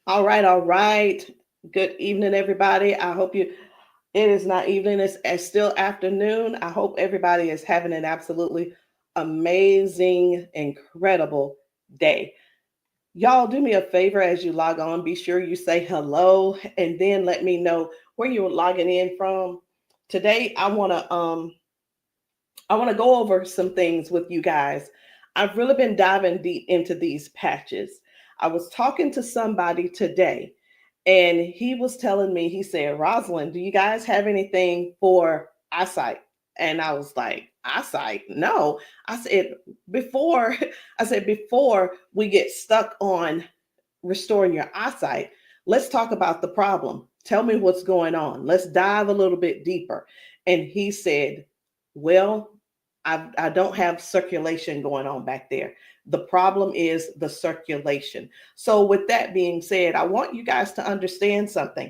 All right, all right. Good evening, everybody. I hope it is not evening, it's still afternoon. I hope everybody is having an absolutely amazing, incredible day. Y'all, do me a favor as you log on. Be sure you say hello and then let me know where you're logging in from. Today, I want to go over some things with you guys. I've really been diving deep into these patches. I was talking to somebody today, and he was telling me, he said, Rosalind, do you guys have anything for eyesight? And I was like, eyesight? No. I said, before, before we get stuck on restoring your eyesight, let's talk about the problem. Tell me what's going on. Let's dive a little bit deeper. And he said, well, I don't have circulation going on back there. The problem is the circulation. So, with that being said, I want you guys to understand something.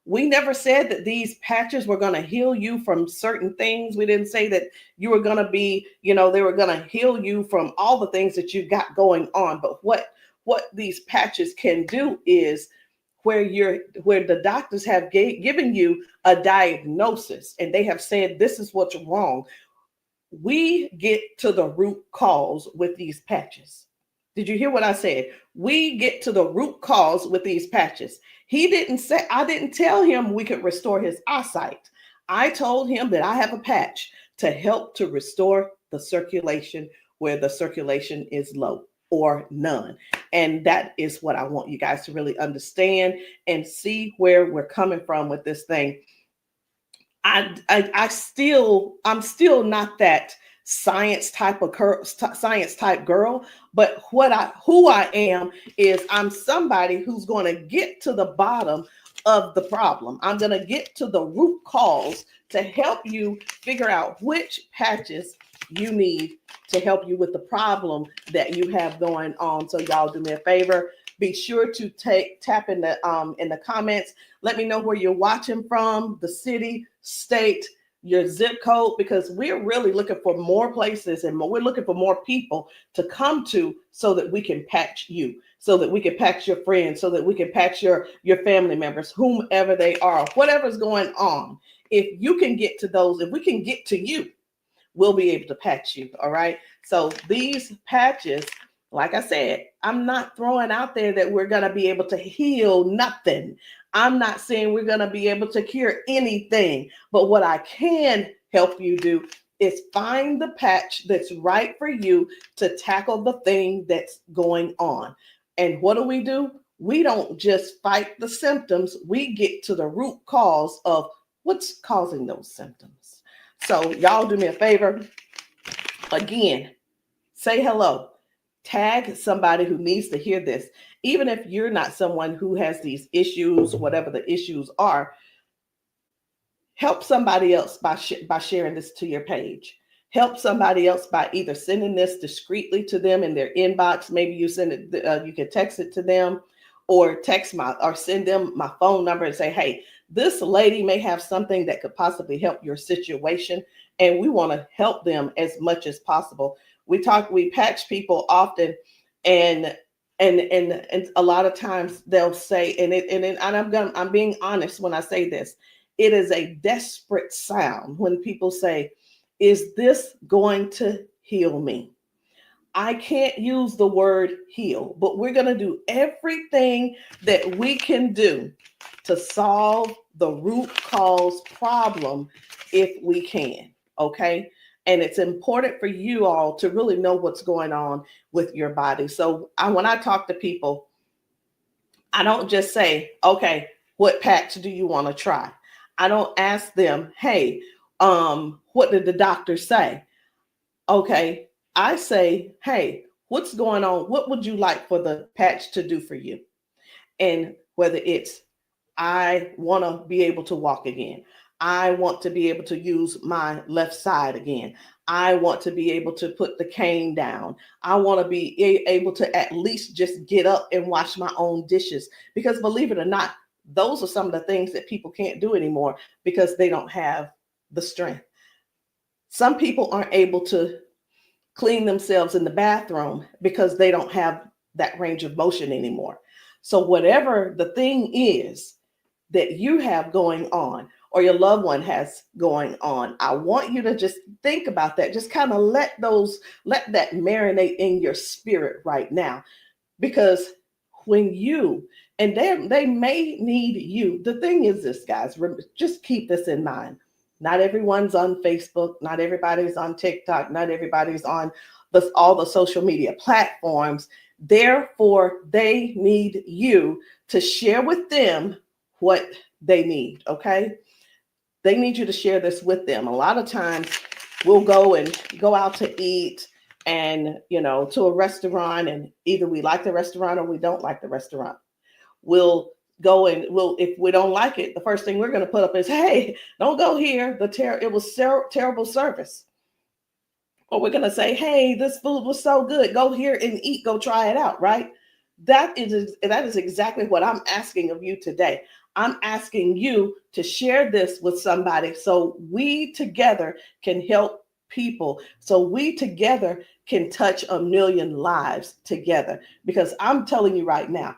We never said that these patches were going to heal you from certain things. We didn't say that you were going to be, they were going to heal you from all the things that you got going on. But what these patches can do is where the doctors have given you a diagnosis and they have said this is what's wrong. We get to the root cause with these patches. Did you hear what I said? We get to the root cause with these patches. He didn't say, I didn't tell him we could restore his eyesight. I told him that I have a patch to help to restore the circulation where the circulation is low or none. And that is what I want you guys to really understand and see where we're coming from with this thing. I'm still not that science type girl, but who I am is I'm somebody who's going to get to the bottom of the problem. I'm going to get to the root cause to help you figure out which patches you need to help you with the problem that you have going on. So y'all do me a favor. Be sure to tap in the comments. Let me know where you're watching from, the city, state, your zip code, because we're really looking for more places and we're looking for more people to come to so that we can patch you, so that we can patch your friends, so that we can patch your family members, whomever they are, whatever's going on. If you can get to those, if we can get to you, we'll be able to patch you. All right. So these patches, like I said, I'm not throwing out there that we're going to be able to heal nothing. I'm not saying we're going to be able to cure anything. But what I can help you do is find the patch that's right for you to tackle the thing that's going on. And what do? We don't just fight the symptoms, we get to the root cause of what's causing those symptoms. So, y'all do me a favor. Again, say hello. Tag somebody who needs to hear this. Even if you're not someone who has these issues, whatever the issues are, help somebody else by sharing this to your page. Help somebody else by either sending this discreetly to them in their inbox. Maybe you send it, you can text it to them, or send them my phone number and say, hey, this lady may have something that could possibly help your situation, and we want to help them as much as possible. We patch people often, and and a lot of times they'll say, I'm being honest when I say this, it is a desperate sound when people say, is this going to heal me? I can't use the word heal, but we're going to do everything that we can do to solve the root cause problem if we can. Okay. And it's important for you all to really know what's going on with your body. So when I talk to people, I don't just say, okay, what patch do you want to try? I don't ask them, hey, what did the doctor say? Okay, I say, hey, what's going on? What would you like for the patch to do for you? And whether it's, I want to be able to walk again. I want to be able to use my left side again. I want to be able to put the cane down. I want to be able to at least just get up and wash my own dishes. Because believe it or not, those are some of the things that people can't do anymore because they don't have the strength. Some people aren't able to clean themselves in the bathroom because they don't have that range of motion anymore. So whatever the thing is that you have going on or your loved one has going on, I want you to just think about that. Just kind of let that marinate in your spirit right now. Because when you, and they may need you. The thing is this, guys, just keep this in mind. Not everyone's on Facebook, not everybody's on TikTok, not everybody's on all the social media platforms. Therefore, they need you to share with them what they need, okay? They need you to share this with them. A lot of times we'll go out to eat and, to a restaurant, and either we like the restaurant or we don't like the restaurant. We'll go and if we don't like it, the first thing we're going to put up is, hey, don't go here. It was terrible service. Or we're going to say, hey, this food was so good. Go here and eat. Go try it out, right? That is exactly what I'm asking of you today. I'm asking you to share this with somebody so we together can help people, so we together can touch 1 million lives together. Because I'm telling you right now,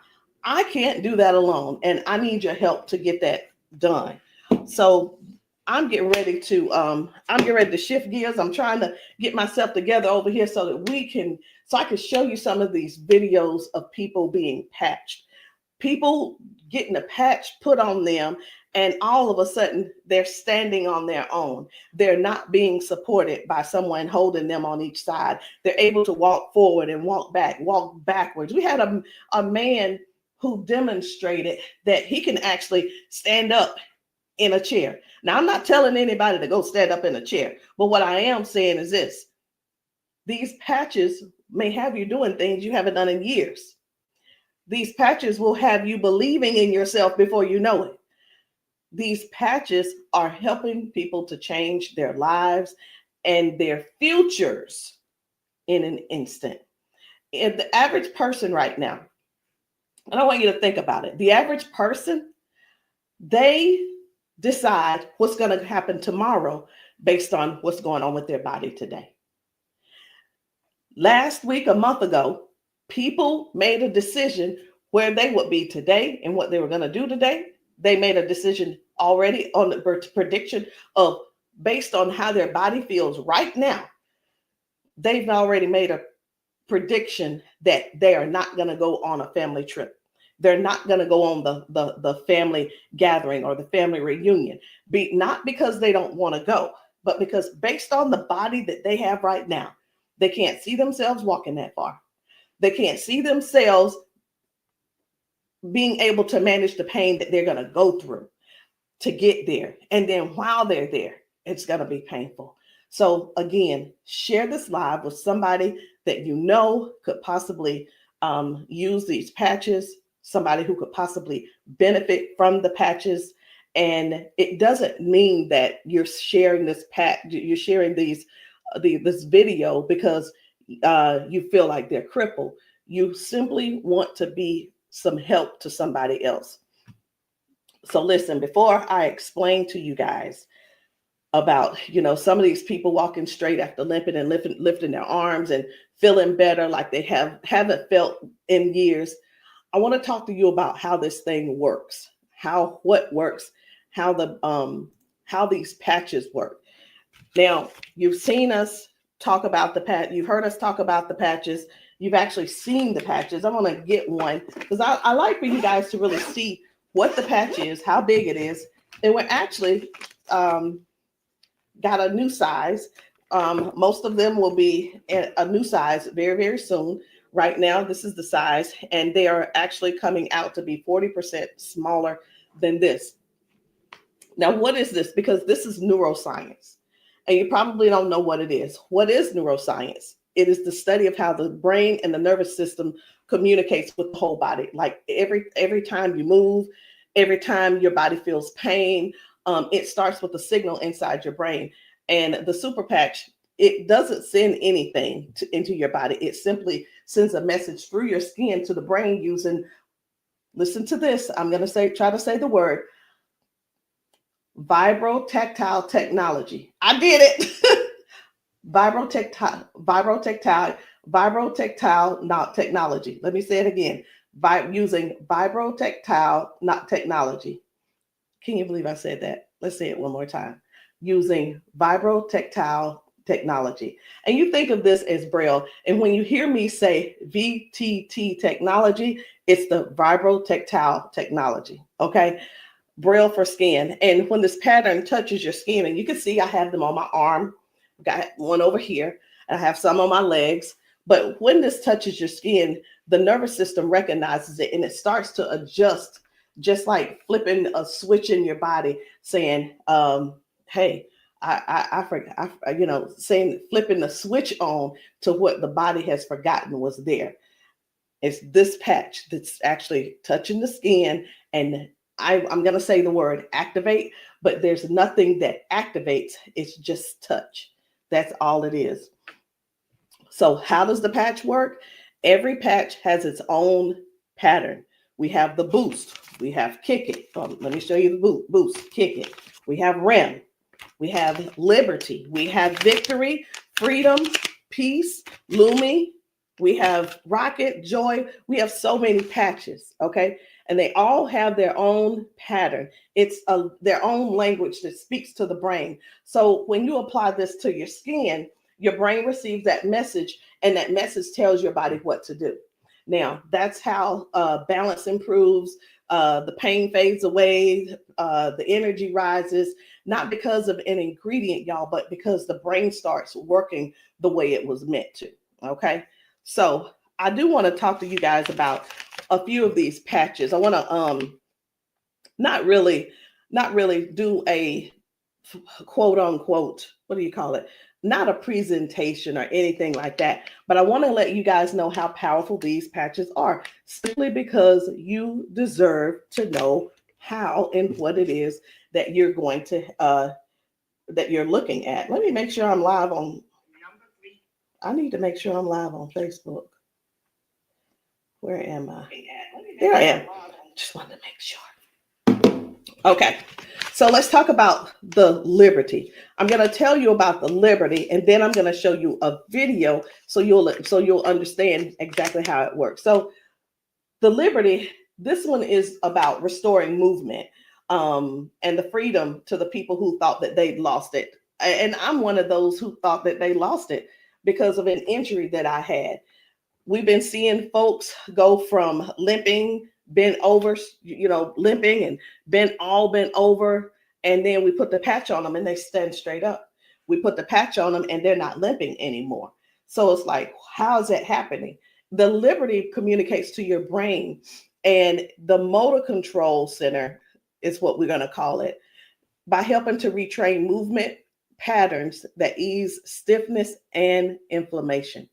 I can't do that alone, and I need your help to get that done. So I'm getting ready to shift gears. I'm trying to get myself together over here so that I can show you some of these videos of people being patched, people getting a patch put on them, and all of a sudden they're standing on their own. They're not being supported by someone holding them on each side. They're able to walk forward and walk backwards. We had a man who demonstrated that he can actually stand up in a chair. Now, I'm not telling anybody to go stand up in a chair, but what I am saying is this: these patches may have you doing things you haven't done in years. These patches will have you believing in yourself before you know it. These patches are helping people to change their lives and their futures in an instant. And the average person right now, and I want you to think about it. The average person, they decide what's going to happen tomorrow based on what's going on with their body today. Last week, a month ago, people made a decision where they would be today and what they were going to do today. They made a decision already on the prediction of based on how their body feels right now. They've already made a prediction that they are not going to go on a family trip. They're not going to go on the family gathering or the family reunion. Not because they don't want to go, but because based on the body that they have right now, they can't see themselves walking that far. They can't see themselves being able to manage the pain that they're going to go through to get there. And then while they're there, it's going to be painful. So again, share this live with somebody that you know could possibly use these patches, somebody who could possibly benefit from the patches. And it doesn't mean that you're sharing this you're sharing this video because you feel like they're crippled. You simply want to be some help to somebody else. So listen, before I explain to you guys about, some of these people walking straight after limping and lifting their arms and feeling better like they haven't felt in years, I want to talk to you about how this thing works, what works, how these patches work. Now, you've seen us talk about you've heard us talk about the patches. You've actually seen the patches. I'm going to get one because I like for you guys to really see what the patch is, how big it is. And we're actually got a new size. Most of them will be a new size very, very soon. Right now, this is the size, and they are actually coming out to be 40% smaller than this. Now, what is this? Because this is neuroscience, and you probably don't know what it is. What is neuroscience? It is the study of how the brain and the nervous system communicates with the whole body. Like every time you move, every time your body feels pain, it starts with a signal inside your brain. And the super patch, it doesn't send anything into your body. It simply sends a message through your skin to the brain using, listen to this, I'm going to try to say the word, vibrotactile technology. I did it. Vibrotactile technology. Let me say it again. using vibrotactile not technology. Can you believe I said that? Let's say it one more time. Using vibrotactile technology. And you think of this as Braille. And when you hear me say VTT technology, it's the vibrotactile technology. Okay. Braille for skin. And when this pattern touches your skin, and you can see I have them on my arm, got one over here, and I have some on my legs. But when this touches your skin, the nervous system recognizes it and it starts to adjust, just like flipping a switch in your body, saying, hey, I forgot, saying, flipping the switch on to what the body has forgotten was there. It's this patch that's actually touching the skin, and I'm going to say the word activate, but there's nothing that activates. It's just touch. That's all it is. So how does the patch work? Every patch has its own pattern. We have the boost. We have kick it. Let me show you the boost, kick it. We have REM. We have liberty. We have victory, freedom, peace, Lumi. We have rocket, joy. We have so many patches, okay? And they all have their own pattern. It's their own language that speaks to the brain. So when you apply this to your skin, your brain receives that message, and that message tells your body what to do. Now, that's how balance improves, the pain fades away, the energy rises, not because of an ingredient, y'all, but because the brain starts working the way it was meant to, okay? So I do want to talk to you guys about a few of these patches. I want to not really do a quote unquote, what do you call it? Not a presentation or anything like that, but I want to let you guys know how powerful these patches are, simply because you deserve to know how and what it is that you're going to that you're looking at. Let me make sure I'm live on. I need to make sure I'm live on Facebook. Where am I? There I am. Just wanted to make sure. Okay. So let's talk about the liberty. I'm going to tell you about the liberty, and then I'm going to show you a video so you'll understand exactly how it works. So the liberty, this one is about restoring movement and the freedom to the people who thought that they'd lost it. And I'm one of those who thought that they lost it because of an injury that I had. We've been seeing folks go from limping, bent over, limping and bent over. And then we put the patch on them and they stand straight up. We put the patch on them and they're not limping anymore. So it's like, how is that happening? The liberty communicates to your brain, and the motor control center is what we're going to call it, by helping to retrain movement patterns that ease stiffness and inflammation.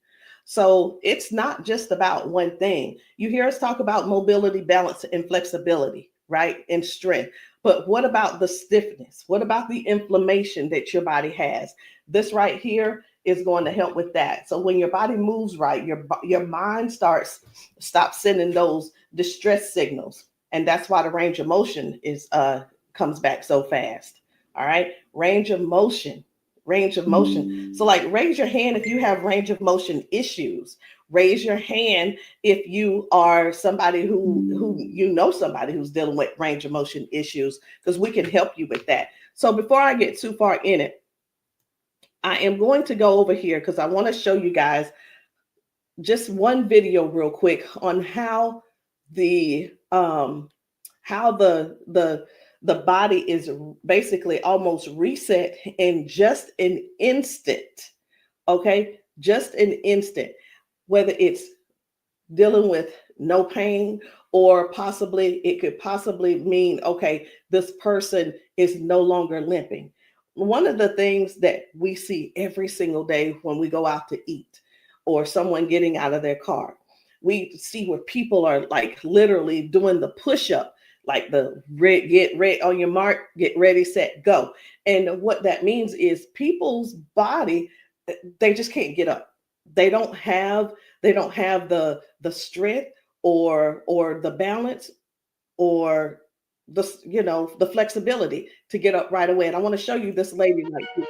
So it's not just about one thing. You hear us talk about mobility, balance, and flexibility, right? And strength. But what about the stiffness? What about the inflammation that your body has? This right here is going to help with that. So when your body moves right, your mind stops sending those distress signals. And that's why the range of motion comes back so fast. All right. Range of motion. So like, raise your hand if you have range of motion issues. Raise your hand if you are somebody who somebody who's dealing with range of motion issues, because we can help you with that. So before I get too far in it, I am going to go over here because I want to show you guys just one video real quick on how the body is basically almost reset in just an instant. Okay, just an instant. Whether it's dealing with no pain, or it could possibly mean, okay, this person is no longer limping. One of the things that we see every single day when we go out to eat, or someone getting out of their car, we see where people are like literally doing the push-up, like the get ready on your mark, get ready, set, go. And what that means is people's body, they just can't get up. They don't have the strength or the balance or the flexibility to get up right away. And I want to show you this lady right here.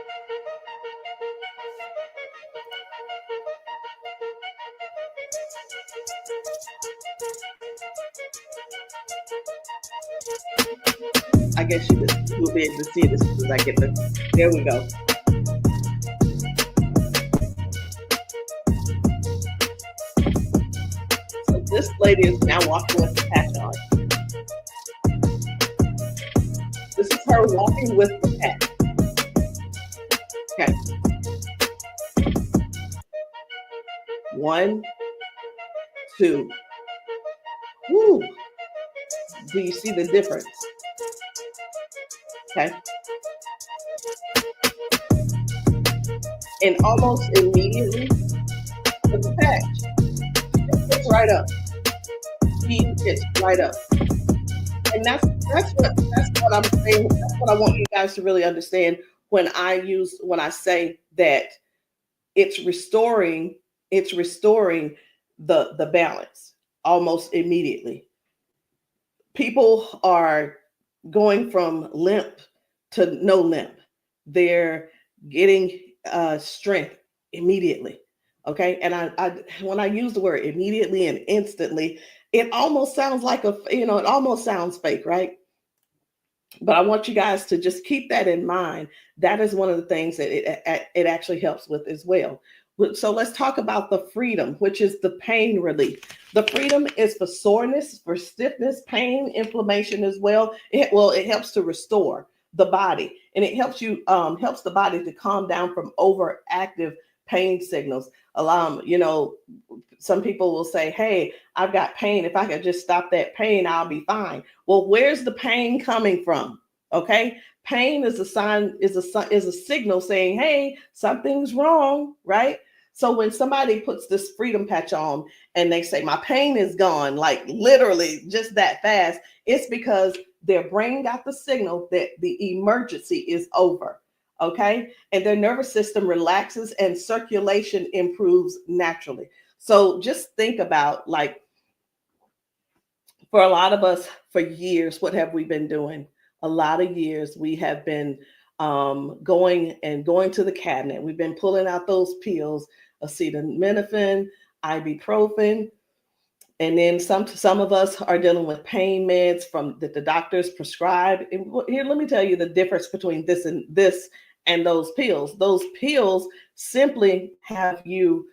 I guess you will be able to see it as soon as I get there we go. So this lady is now walking with the patch on. This is her walking with the patch. Okay. 1, 2. Woo. Do you see the difference? Okay. And almost immediately, with the patch, it's right up. It's right up. And that's what I'm saying. That's what I want you guys to really understand when I say that it's restoring the balance almost immediately. People are going from limp to no limp. They're getting strength immediately. Okay. And I when I use the word immediately and instantly, it almost sounds like it almost sounds fake, right? But I want you guys to just keep that in mind. That is one of the things that it actually helps with as well. So let's talk about the freedom, which is the pain relief. The freedom is for soreness, for stiffness, pain, inflammation as well. It helps to restore the body, and it helps the body to calm down from overactive pain signals. Some people will say, "Hey, I've got pain. If I could just stop that pain, I'll be fine." Well, where's the pain coming from? Okay, pain is a sign, is a signal saying, "Hey, something's wrong," right? So when somebody puts this freedom patch on and they say, "My pain is gone," like literally just that fast, it's because their brain got the signal that the emergency is over. Okay, and their nervous system relaxes and circulation improves naturally. So just think about, like, for a lot of us, for years, what have we been doing? A lot of years we have been going to the cabinet. We've been pulling out those pills, acetaminophen, ibuprofen, and then some of us are dealing with pain meds that the doctors prescribe. And here, let me tell you the difference between this and those pills. Those pills simply have you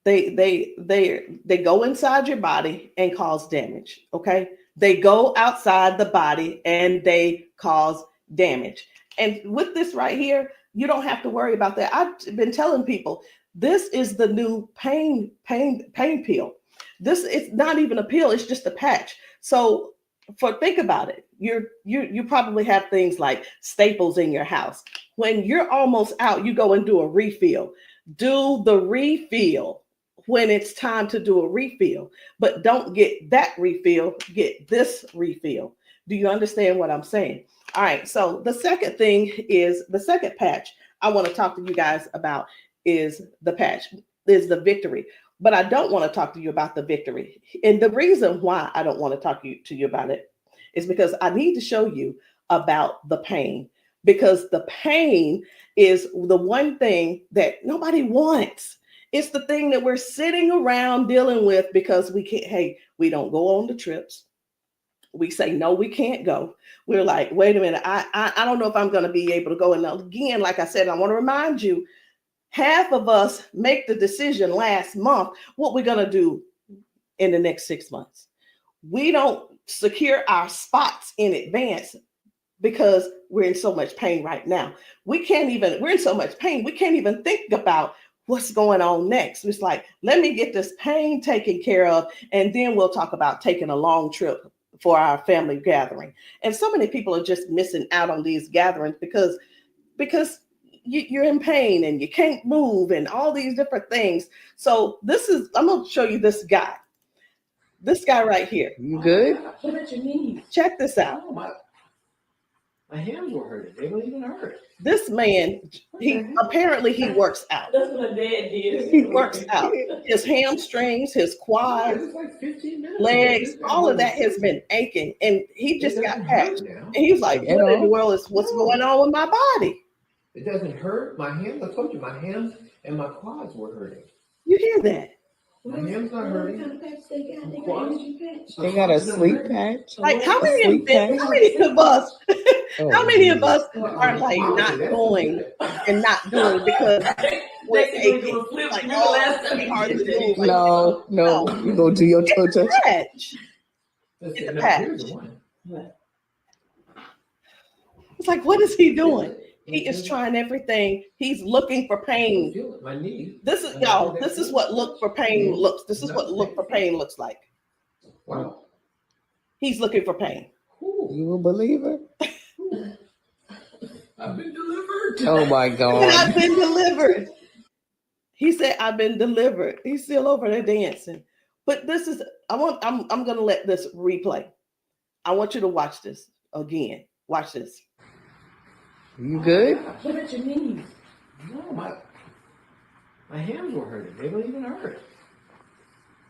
they go inside your body and cause damage. Okay, they go outside the body and they cause damage. And with this right here, you don't have to worry about that. I've been telling people, this is the new pain pill. This is not even a pill, it's just a patch. So think about it. You probably have things like staples in your house. When you're almost out, you go and do a refill. Do the refill when it's time to do a refill, but don't get that refill, get this refill. Do you understand what I'm saying? All right, so the second patch I want to talk to you guys about is the victory. But I don't want to talk to you about the victory. And the reason why I don't want to talk to you about it is because I need to show you about the pain, because the pain is the one thing that nobody wants. It's the thing that we're sitting around dealing with because we don't go on the trips. We say, no, we can't go. We're like, wait a minute, I don't know if I'm going to be able to go. And again, like I said, I want to remind you, half of us make the decision last month what we're going to do in the next 6 months. We don't secure our spots in advance because we're in so much pain right now. We're in so much pain, we can't even think about what's going on next. It's like, let me get this pain taken care of, and then we'll talk about taking a long trip for our family gathering. And so many people are just missing out on these gatherings because you're in pain and you can't move and all these different things. So I'm going to show you this guy right here. You good? What about your knees? Check this out. Oh, my hands were hurting. They don't even hurt. This man, he works out. That's what my dad did. He works out. His hamstrings, his quads, like 15 minutes legs, all of that has been aching. And he just got patched. And he was like, what in the world is what's going on with my body? It doesn't hurt. My hands, I told you, my hands and my quads were hurting. You hear that? My hand's not hurting. What kind of patch they got? They got Quads. energy patch. They got a sleep patch. Like how A many sleep patch. how many of us Oh, how many of us Well, are like not that's going good. and not doing because we're aching? Like, oh, it's gonna be hard to move. Like, No, no. you go do your toe touch. Patch. Let's It's see, a no, patch. here's the one. It's like, what is he doing? He is trying everything. He's looking for pain. Feel it, my knee. This is y'all. This is what look for pain looks. This is what look for pain looks like. Wow. He's looking for pain. You a believer? I've been delivered. Oh my And God. I've been delivered. He said, "I've been delivered." He's still over there dancing. But this is. I'm gonna let this replay. I want you to watch this again. Watch this. You good? What about your knees? No, my hands were hurting. They don't even hurt.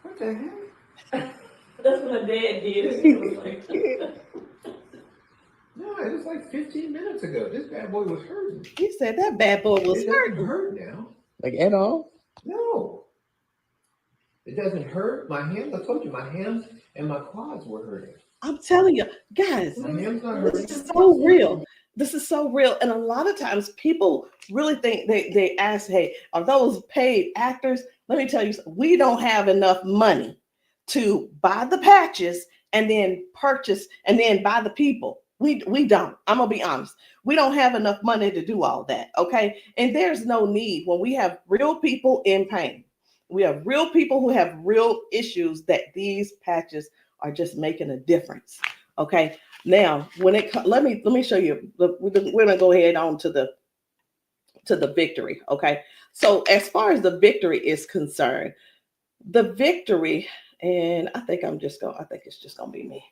What the heck? That's what my dad did. He was like, No, it was like 15 minutes ago. This bad boy was hurting. He said that bad boy was It doesn't hurting. hurt now. Like at all? No. It doesn't hurt. My hands, I told you, my hands and my quads were hurting. I'm telling you, guys, My hands not hurting. this is so real. This is so real. And a lot of times people really think they ask, hey, are those paid actors? Let me tell you, we don't have enough money to buy the patches and then purchase and then buy the people. We don't. I'm gonna be honest. We don't have enough money to do all that. Okay. And there's no need when we have real people in pain. We have real people who have real issues that these patches are just making a difference. Okay. Now, when it let me show you. We're gonna go ahead on to the victory. Okay. So as far as the victory is concerned, the victory, and I think it's just gonna be me.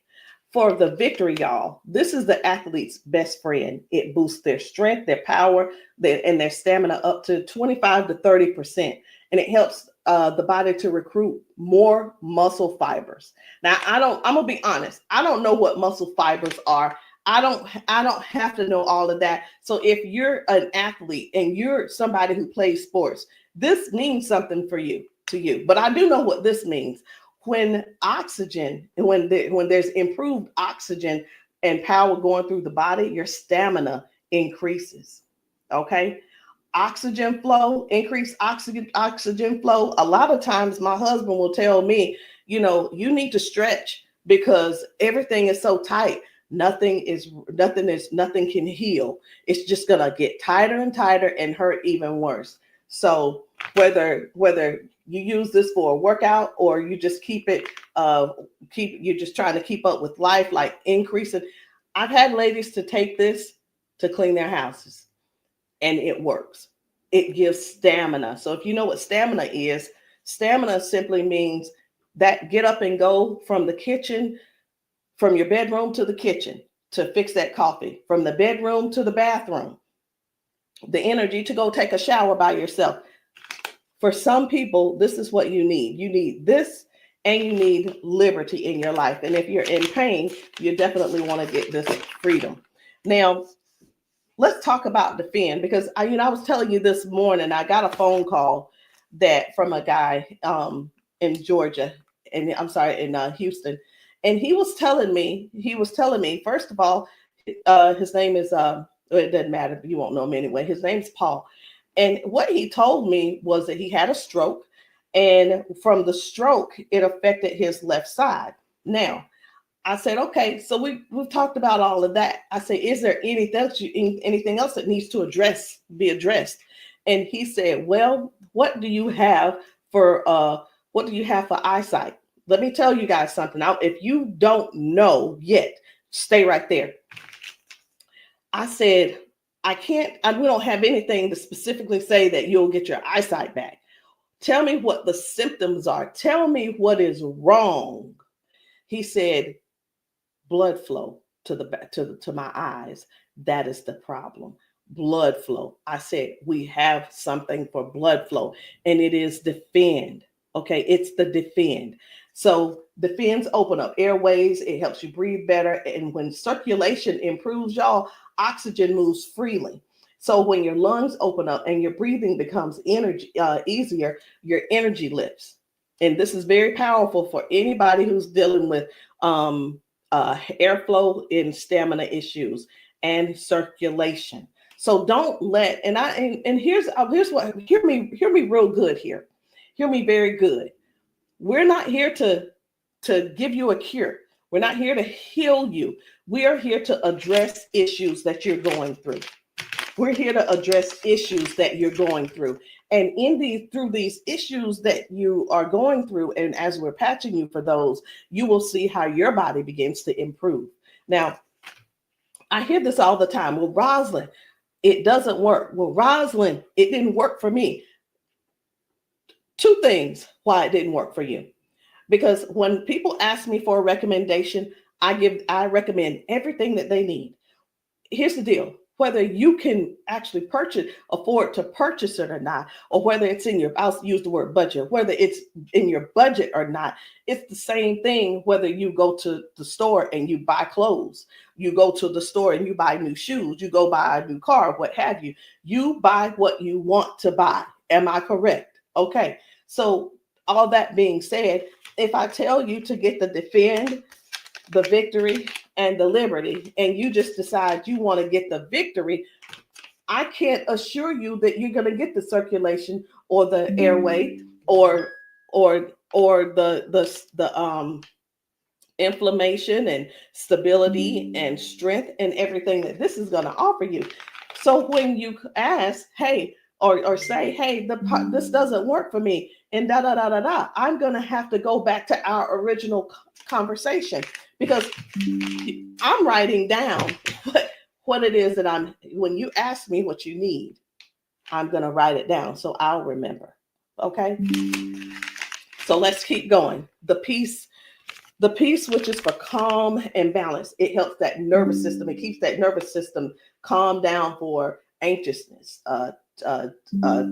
For the victory, y'all, this is the athlete's best friend. It boosts their strength, their power, and their stamina up to 25 to 30%. And it helps the body to recruit more muscle fibers. Now, I'm gonna be honest. I don't know what muscle fibers are. I don't have to know all of that. So if you're an athlete and you're somebody who plays sports, this means something to you. But I do know what this means. When oxygen, when there's improved oxygen and power going through the body, your stamina increases. Okay. Oxygen flow, increased oxygen flow. A lot of times my husband will tell me, you need to stretch because everything is so tight. Nothing can heal. It's just gonna get tighter and tighter and hurt even worse. So whether you use this for a workout or you just you're just trying to keep up with life, like increasing. I've had ladies to take this to clean their houses and it works. It gives stamina. So if you know what stamina simply means that get up and go from the kitchen, from your bedroom to the kitchen to fix that coffee, from the bedroom to the bathroom, the energy to go take a shower by yourself. For some people, this is what you need. You need this and you need liberty in your life. And if you're in pain, you definitely want to get this freedom. Now, let's talk about defend because I was telling you this morning, I got a phone call from a guy in Georgia, and I'm sorry, in Houston. And he was telling me, first of all, his name is, it doesn't matter, you won't know him anyway. His name's Paul. And what he told me was that he had a stroke, and from the stroke, it affected his left side. Now, I said, okay, so we've talked about all of that. I said, is there anything else that needs to be addressed? And he said, well, what do you have for eyesight? Let me tell you guys something. Now, if you don't know yet, stay right there. I said, we don't have anything to specifically say that you'll get your eyesight back. Tell me what the symptoms are. Tell me what is wrong. He said, blood flow to my eyes. That is the problem. Blood flow. I said, we have something for blood flow, and it is defend. Okay, it's the defend. So defends open up airways. It helps you breathe better. And when circulation improves, y'all, oxygen moves freely. So when your lungs open up and your breathing becomes easier, your energy lifts. and this is very powerful for anybody who's dealing with airflow and stamina issues and circulation. So don't let, and here's what, hear me real good here. Hear me very good. We're not here to give you a cure. We're not here to heal you. We are here to address issues that you're going through. We're here to address issues that you're going through. And through these issues that you are going through, and as we're patching you for those, you will see how your body begins to improve. Now, I hear this all the time. Well, Rosalind, it doesn't work. Well, Rosalind, it didn't work for me. Two things why it didn't work for you. Because when people ask me for a recommendation, I recommend everything that they need. Here's the deal. Whether you can actually afford to purchase it or not, or whether it's I'll use the word budget, whether it's in your budget or not, it's the same thing whether you go to the store and you buy clothes, you go to the store and you buy new shoes, you go buy a new car, what have you. You buy what you want to buy. Am I correct? Okay. So all that being said, if I tell you to get the Defend, the Victory, and the Liberty, and you just decide you want to get the Victory, I can't assure you that you're going to get the circulation or the airway or the inflammation and stability and strength and everything that this is going to offer you. So when you ask, hey, or say, hey, this doesn't work for me, and I'm going to have to go back to our original conversation, because I'm writing down what it is that when you ask me what you need, I'm going to write it down so I'll remember. Okay. So let's keep going. The peace, which is for calm and balance. It helps that nervous system. It keeps that nervous system calm down for anxiousness,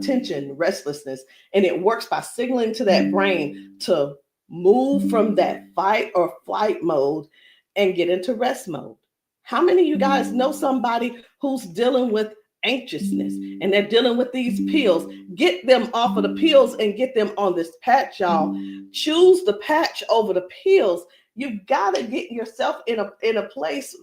tension, restlessness. And it works by signaling to that brain to move from that fight or flight mode and get into rest mode. How many of you guys know somebody who's dealing with anxiousness and they're dealing with these pills? Get them off of the pills and get them on this patch, y'all. Choose the patch over the pills. You got to get yourself in a place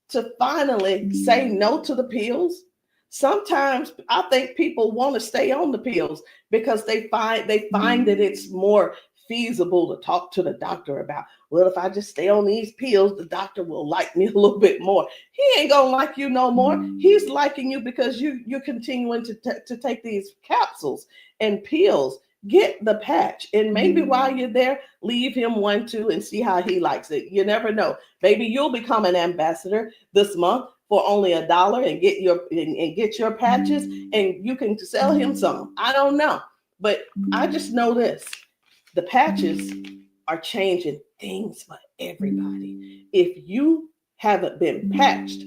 to finally say no to the pills. Sometimes I think people want to stay on the pills because they find that it's more feasible to talk to the doctor about, well, if I just stay on these pills, the doctor will like me a little bit more. He ain't gonna like you no more. He's liking you because you're continuing to take these capsules and pills. Get the patch, and maybe while you're there, leave him one too and see how he likes it. You never know. Maybe you'll become an ambassador this month for only $1 and get your patches, and you can sell him some. I don't know, but I just know this. The patches are changing things for everybody. If you haven't been patched,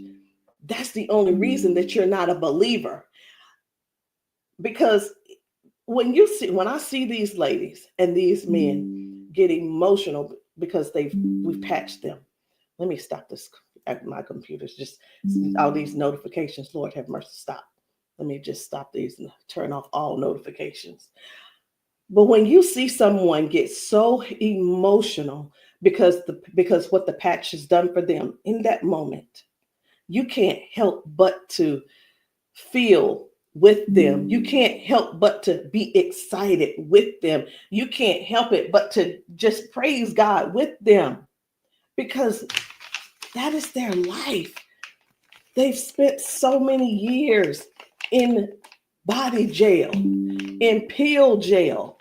that's the only reason that you're not a believer. Because when I see these ladies and these men get emotional because we've patched them. Let me stop this. My computer's just all these notifications. Lord have mercy, stop. Let me just stop these and turn off all notifications. But when you see someone get so emotional because what the patch has done for them in that moment, you can't help but to feel with them. You can't help but to be excited with them. You can't help it but to just praise God with them, because that is their life. They've spent so many years in body jail, in pill jail,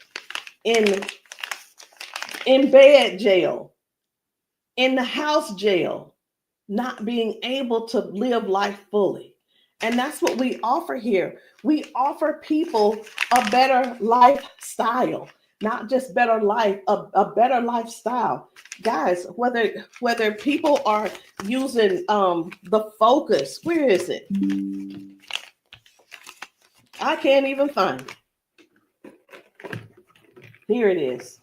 in bed jail, in the house jail, not being able to live life fully. And that's what we offer here. We offer people a better lifestyle, not just better life, a better lifestyle. Guys, whether people are using the Focus, where is it? I can't even find it. Here it is.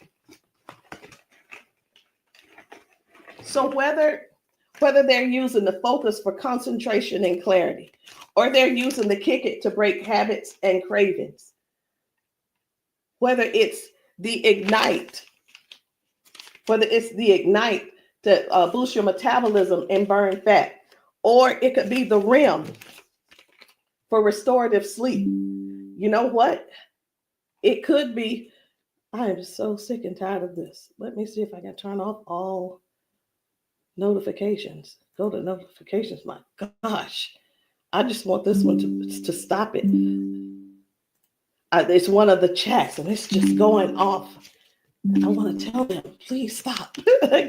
So whether they're using the Focus for concentration and clarity, or they're using the Kick It to break habits and cravings, whether it's the Ignite. It's the Ignite to boost your metabolism and burn fat. Or it could be the REM for restorative sleep. You know what? It could be, I am so sick and tired of this. Let me see if I can turn off all notifications. Go to notifications. My gosh. I just want this one to stop it. It's one of the chats and it's just going off. I want to tell them, please stop. I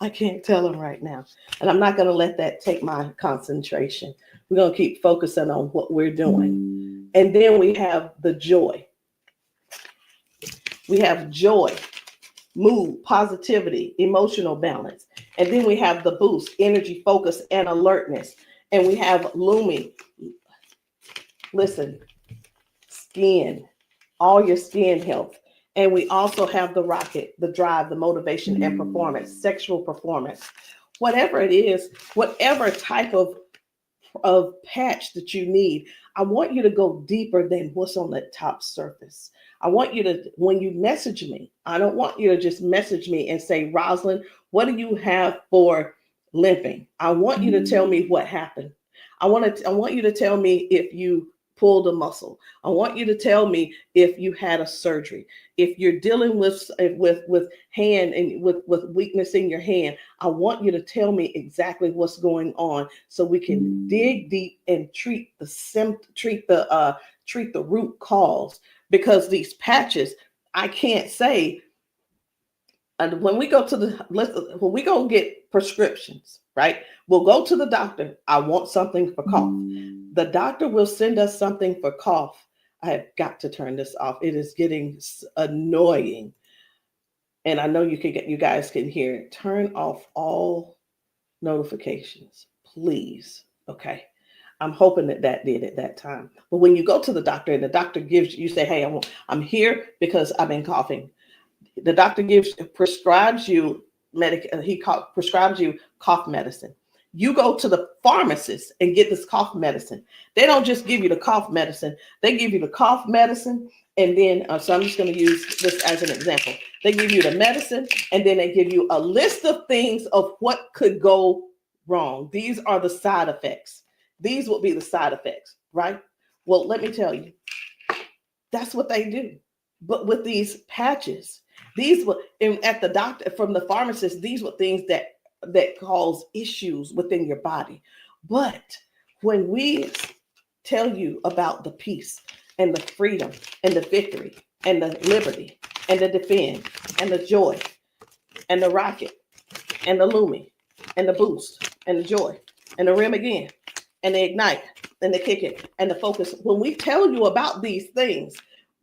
can't tell them right now. And I'm not going to let that take my concentration. We're going to keep focusing on what we're doing. And then we have the joy. We have joy, mood, positivity, emotional balance. And then we have the boost, energy, focus, and alertness. And we have Lumi. Listen, skin, all your skin health. And we also have the rocket, the drive, the motivation and performance, sexual performance. Whatever it is, whatever type of patch that you need, I want you to go deeper than what's on the top surface. I want you to, when you message me, I don't want you to just message me and say, Rosalind, what do you have for limping? I want you to tell me what happened. I want you to tell me if you pulled a muscle. I want you to tell me if you had a surgery. If you're dealing with hand and with weakness in your hand, I want you to tell me exactly what's going on so we can dig deep and treat the root cause. Because these patches, I can't say. And when we go get prescriptions, right? We'll go to the doctor. I want something for cough. The doctor will send us something for cough. I have got to turn this off. It is getting annoying. And I know you guys can hear it. Turn off all notifications, please. Okay. I'm hoping that did at that time. But when you go to the doctor and the doctor you say, hey, I'm here because I've been coughing. The doctor prescribes you cough medicine. You go to the pharmacist and get this cough medicine. They don't just give you the cough medicine. They give you the cough medicine. And then, so I'm just going to use this as an example. They give you the medicine and then they give you a list of things of what could go wrong. These are the side effects. These will be the side effects, right? Well, let me tell you, that's what they do. But with these patches, at the doctor, from the pharmacist, these were things that cause issues within your body. But when we tell you about the peace and the freedom and the victory and the liberty and the defend and the joy and the rocket and the Lumi and the boost and the joy and the REM again and the ignite and the kick it and the focus, when we tell you about these things,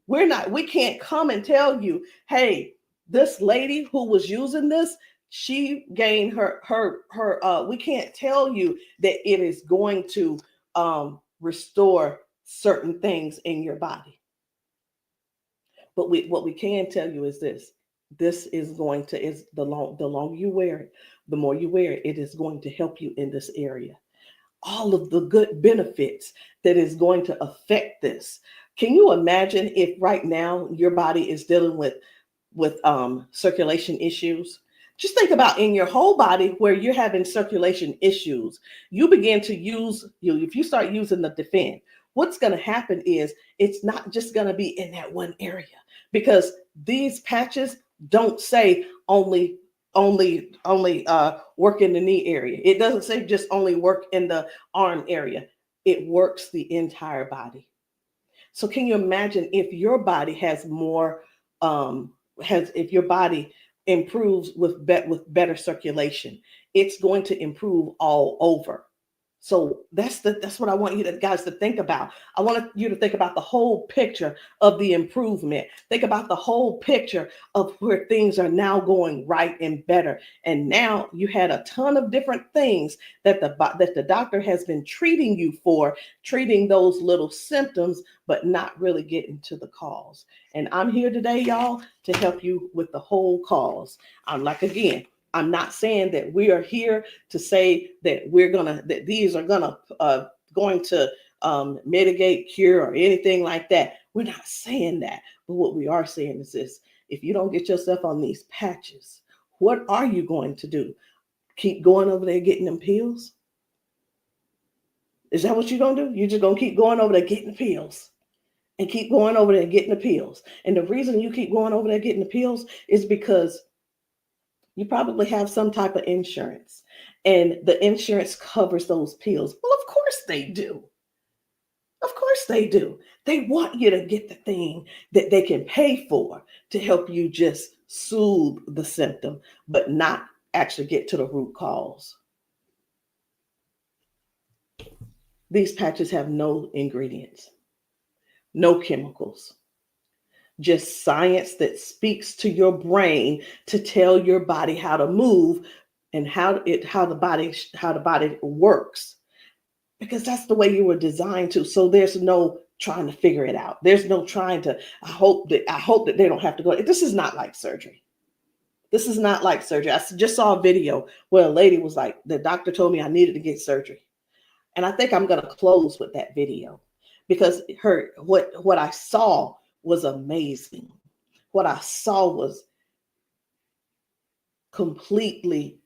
we can't come and tell you, hey, this lady who was using this, she gained we can't tell you that it is going to restore certain things in your body. But what we can tell you is this is going to, the longer you wear it, the more you wear it, it is going to help you in this area. All of the good benefits that is going to affect this. Can you imagine if right now your body is dealing with circulation issues? Just think about in your whole body where you're having circulation issues. You begin to if you start using the defend, what's going to happen is it's not just going to be in that one area, because these patches don't say only work in the knee area. It doesn't say just only work in the arm area. It works the entire body. So can you imagine if your body has more, if your body improves with better circulation, it's going to improve all over. So that's what I want you guys to think about. I want you to think about the whole picture of the improvement. Think about the whole picture of where things are now going right and better. And now you had a ton of different things that the doctor has been treating you for, treating those little symptoms, but not really getting to the cause. And I'm here today, y'all, to help you with the whole cause. I'm not saying that we are here to say that that these are going to mitigate, cure, or anything like that. We're not saying that. But what we are saying is this: if you don't get yourself on these patches, what are you going to do? Keep going over there getting them pills? Is that what you're going to do? You're just going to keep going over there getting the pills and keep going over there getting the pills. And the reason you keep going over there getting the pills is because you probably have some type of insurance, and the insurance covers those pills. Well, of course they do. Of course they do. They want you to get the thing that they can pay for to help you just soothe the symptom, but not actually get to the root cause. These patches have no ingredients, no chemicals, just science that speaks to your brain to tell your body how to move and how the body works, because that's the way you were designed to. So there's no trying to figure it out. There's no trying to, I hope that they don't have to go. This is not like surgery. This is not like surgery. I just saw a video where a lady was like, the doctor told me I needed to get surgery. And I think I'm going to close with that video, because what I saw was amazing. What I saw was completely,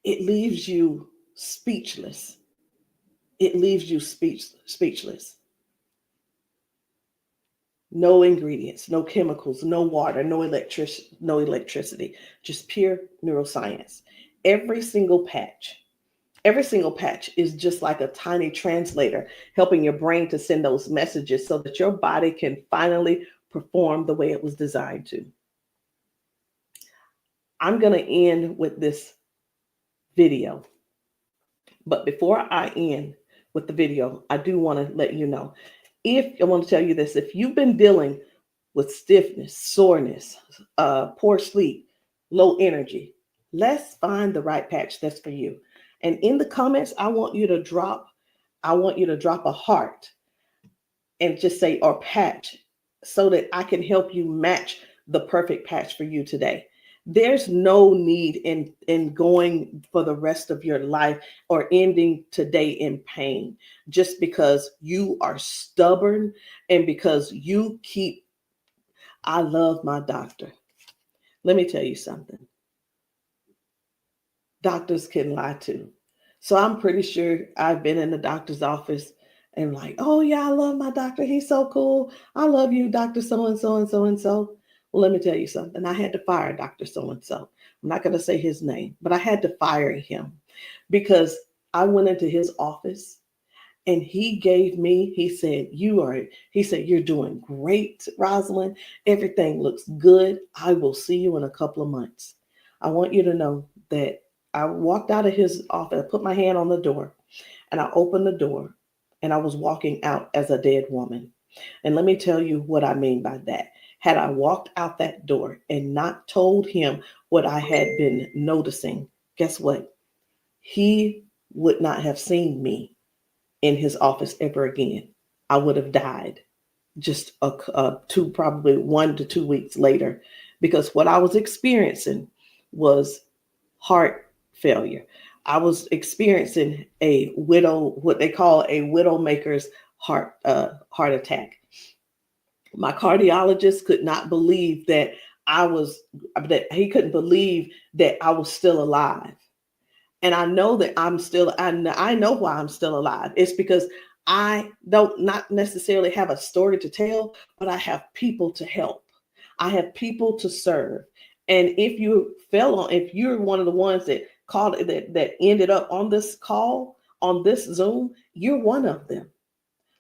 it leaves you speechless. It leaves you speechless. No ingredients, no chemicals, no water, no electricity, just pure neuroscience. Every single patch is just like a tiny translator, helping your brain to send those messages so that your body can finally perform the way it was designed to. I'm going to end with this video. But before I end with the video, I do want to let you know, I want to tell you this: if you've been dealing with stiffness, soreness, poor sleep, low energy, let's find the right patch that's for you. And in the comments, I want you to drop a heart and just say, or patch, so that I can help you match the perfect patch for you today. There's no need in going for the rest of your life or ending today in pain just because you are stubborn and because you keep. I love my doctor. Let me tell you something. Doctors can lie too. So I'm pretty sure I've been in the doctor's office and like, oh yeah, I love my doctor. He's so cool. I love you, Dr. So-and-so and so-and-so. Well, let me tell you something. I had to fire Dr. So-and-so. I'm not going to say his name, but I had to fire him because I went into his office and he said, you're doing great, Rosalind. Everything looks good. I will see you in a couple of months. I want you to know that I walked out of his office, I put my hand on the door, and I opened the door, and I was walking out as a dead woman. And let me tell you what I mean by that. Had I walked out that door and not told him what I had been noticing, guess what? He would not have seen me in his office ever again. I would have died just probably 1 to 2 weeks later, because what I was experiencing was heart failure. I was experiencing what they call a widowmaker's heart attack. My cardiologist could not believe that he couldn't believe that I was still alive. And I know that I know why I'm still alive. It's because I don't not necessarily have a story to tell, but I have people to help. I have people to serve. And if you're one of the ones that called that ended up on this call, on this Zoom, you're one of them.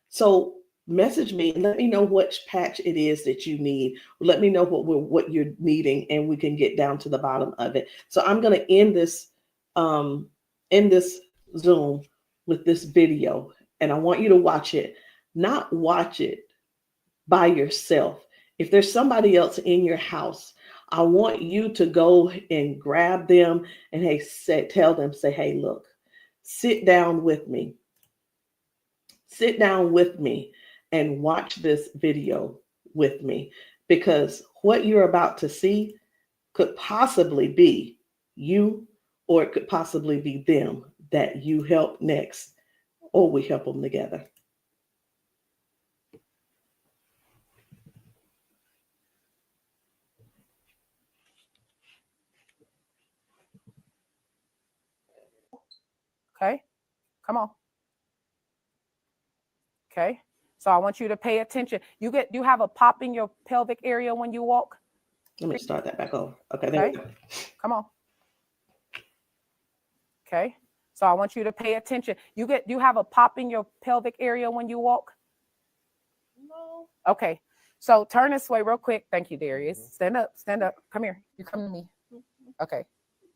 So message me and let me know which patch it is that you need. Let me know what you're needing, and we can get down to the bottom of it. So I'm going to end this Zoom with this video, and I want you to watch it. Not watch it by yourself. If there's somebody else in your house, I want you to go and grab them and tell them, hey, look, sit down with me. Sit down with me and watch this video with me, because what you're about to see could possibly be you, or it could possibly be them that you help next, or we help them together. Okay, come on. Okay, so I want you to pay attention. You have a pop in your pelvic area when you walk? Let me start that back over. Okay, there we go. Come on. Okay, so I want you to pay attention. You have a pop in your pelvic area when you walk? No. Okay, so turn this way real quick. Thank you, Darius. Stand up, come here. You come to me. Okay,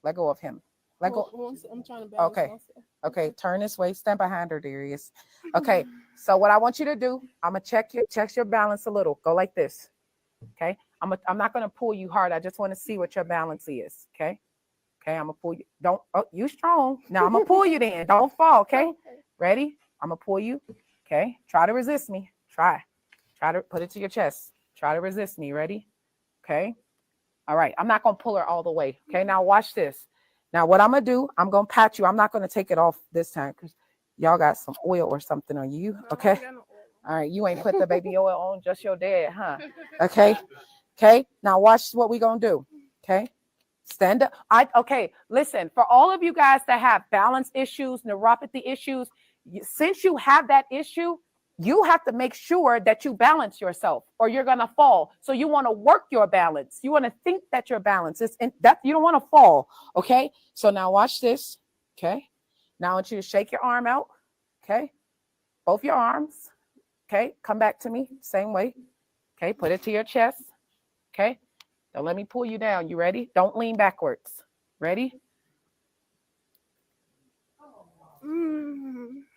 let go of him. Let go. I'm trying to balance Okay. myself. Okay, turn this way. Stand behind her, Darius. Okay, so what I want you to do, I'm gonna check your balance a little. Go like this. Okay, I'm not gonna pull you hard. I just want to see what your balance is. Okay, I'm gonna pull you. You strong. Now I'm gonna pull you. Then don't fall. Okay, ready? I'm gonna pull you. Okay, try to resist me. Try to put it to your chest. Try to resist me. Ready? Okay. All right. I'm not gonna pull her all the way. Okay. Now watch this. Now, what I'm going to do, I'm going to pat you. I'm not going to take it off this time because y'all got some oil or something on you. Okay. All right. You ain't put the baby oil on, just your dad, huh? Okay. Okay. Now, watch what we're going to do. Okay. Stand up. Okay. Listen, for all of you guys that have balance issues, neuropathy issues, since you have that issue, you have to make sure that you balance yourself or you're going to fall. So you want to work your balance. You want to think that your balance is in that you don't want to fall. Okay. So now watch this. Okay. Now I want you to shake your arm out. Okay. Both your arms. Okay. Come back to me. Same way. Okay. Put it to your chest. Okay. Now let me pull you down. You ready? Don't lean backwards. Ready?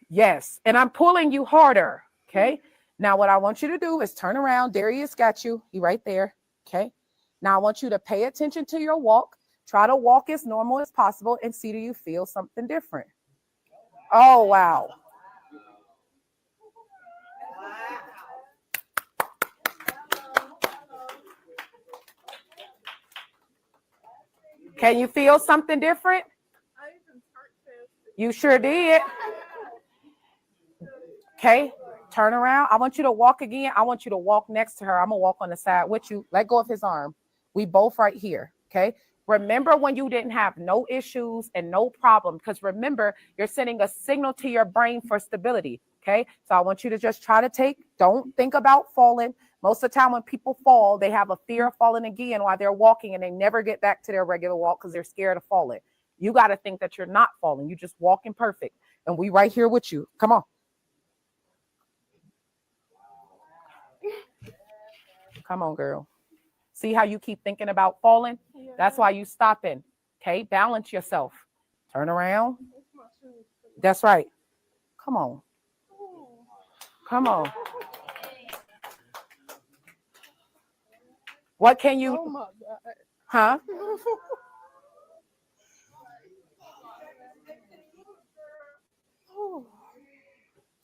Yes. And I'm pulling you harder. Okay. Now what I want you to do is turn around. Darius got you. He right there. Okay. Now I want you to pay attention to your walk. Try to walk as normal as possible and see, do you feel something different? Oh, wow. Can you feel something different? You sure did. Okay. Turn around. I want you to walk again. I want you to walk next to her. I'm going to walk on the side with you. Let go of his arm. We both right here. Okay. Remember when you didn't have no issues and no problem, because remember, you're sending a signal to your brain for stability. Okay. So I want you to just try to don't think about falling. Most of the time when people fall, they have a fear of falling again while they're walking and they never get back to their regular walk because they're scared of falling. You got to think that you're not falling. You just walking perfect. And we right here with you. Come on. Come on, girl. See how you keep thinking about falling? Yeah. That's why you stopping. Okay, balance yourself. Turn around. That's right. Come on. Come on. What can you? Oh my God. Huh?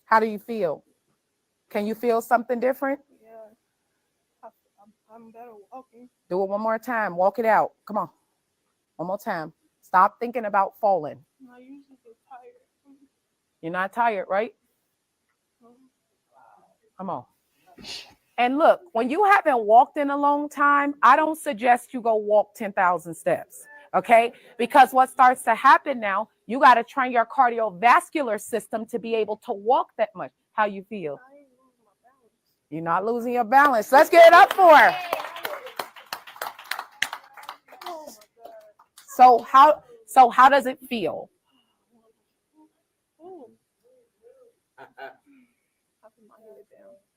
How do you feel? Can you feel something different? I'm better walking. Do it one more time. Walk it out. Come on. One more time. Stop thinking about falling. I usually get tired. You're not tired, right? Come on. And look, when you haven't walked in a long time, I don't suggest you go walk 10,000 steps. Okay? Because what starts to happen now, you got to train your cardiovascular system to be able to walk that much. How you feel? You're not losing your balance. Let's get it up for her. So how does it feel?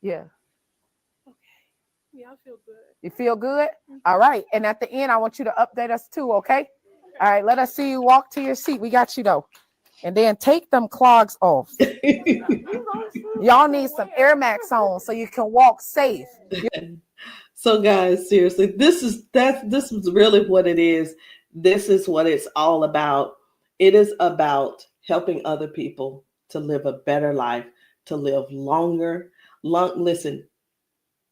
Yeah. Okay. Yeah, I feel good. You feel good? All right. And at the end, I want you to update us too, okay? All right. Let us see you walk to your seat. We got you though. And then take them clogs off. Y'all need some Air Max on so you can walk safe. So guys, seriously, this is really what it is. This is what it's all about. It is about helping other people to live a better life, to live longer. Listen,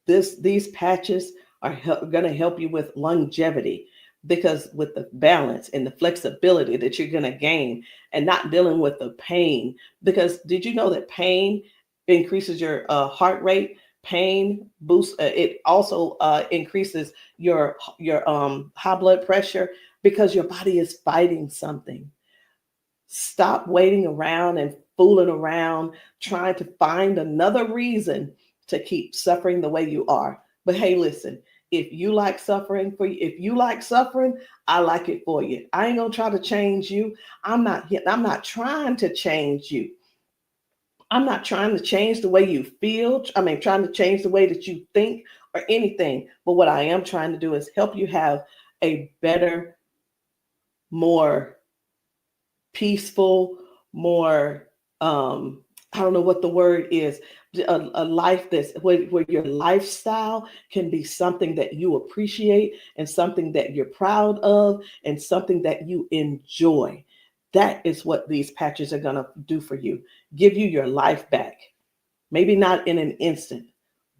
these patches are going to help you with longevity, because with the balance and the flexibility that you're going to gain and not dealing with the pain. Because did you know that pain increases your heart rate? Pain boosts. It also increases your high blood pressure because your body is fighting something. Stop waiting around and fooling around, trying to find another reason to keep suffering the way you are. But hey, listen, if you like suffering if you like suffering, I like it for you. I ain't gonna try to change you. I'm not trying to change you. I'm not trying to change the way you feel. Trying to change the way that you think or anything. But what I am trying to do is help you have a better, more peaceful, more, I don't know what the word is, a life that's where your lifestyle can be something that you appreciate and something that you're proud of and something that you enjoy. That is what these patches are going to do for you. Give you your life back. Maybe not in an instant,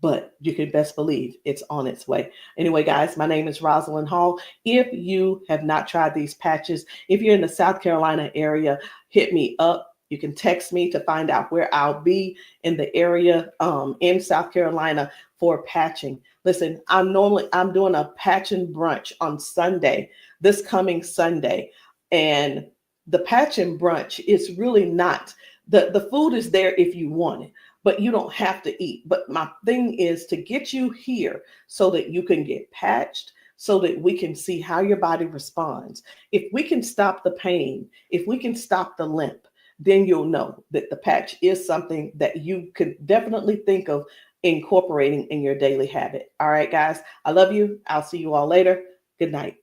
but you can best believe it's on its way. Anyway, guys, my name is Rosalind Hall. If you have not tried these patches, if you're in the South Carolina area, hit me up. You can text me to find out where I'll be in the area in South Carolina for patching. Listen, I'm doing a patching brunch on Sunday, this coming Sunday. And the patching brunch is really not, the food is there if you want it, but you don't have to eat. But my thing is to get you here so that you can get patched, so that we can see how your body responds. If we can stop the pain, if we can stop the limp, then you'll know that the patch is something that you could definitely think of incorporating in your daily habit. All right, guys, I love you. I'll see you all later. Good night.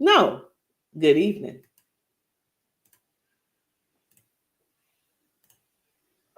No, good evening.